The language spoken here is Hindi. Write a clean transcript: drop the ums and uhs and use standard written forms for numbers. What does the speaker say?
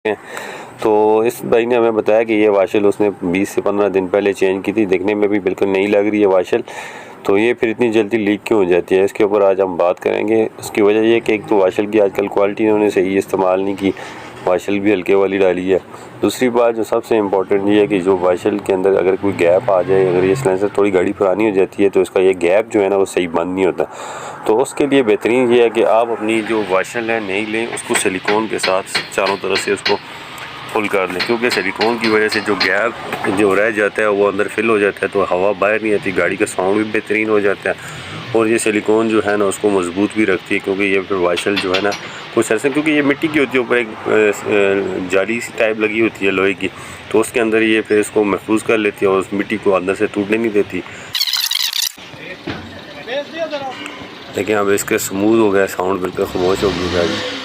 सकते हैं। तो इस भाई ने हमें बताया कि ये वाशल उसने 20 से 15 दिन पहले चेंज की थी, देखने में भी बिल्कुल नई लग रही है वाशल। तो ये फिर इतनी जल्दी लीक क्यों हो जाती है, इसके ऊपर आज हम बात करेंगे। उसकी वजह ये कि एक तो वाशल की आजकल क्वालिटी इन्होंने सही इस्तेमाल नहीं की, वाशल भी हल्के वाली डाली है। दूसरी बात जो सबसे इम्पोर्टेंट ये है कि जो वाशल के अंदर अगर कोई गैप आ जाए, अगर ये सिलेंसर थोड़ी गाड़ी पुरानी हो जाती है तो इसका ये गैप जो है ना वो सही बंद नहीं होता। तो उसके लिए बेहतरीन ये है कि आप अपनी जो वाशल है नई लें, उसको सिलिकॉन के साथ चारों तरफ से उसको फुल कर लें, क्योंकि सिलिकॉन की वजह से जो गैप जो रह जाता है वो अंदर फिल हो जाता है, तो हवा बाहर नहीं आती, गाड़ी का साउंड भी बेहतरीन हो जाता है। और ये सिलिकॉन जो है ना उसको मजबूत भी रखती है, क्योंकि ये फिर वाशल जो है ना कुछ ऐसे, क्योंकि ये मिट्टी की होती है, ऊपर एक जाली सी टाइप लगी होती है लोहे की, तो उसके अंदर ये फिर इसको महफूज कर लेती है और उस मिट्टी को अंदर से टूटने नहीं देती। देखिए अब इसके स्मूथ हो गया, साउंड बिल्कुल खामोश हो गई गाड़ी।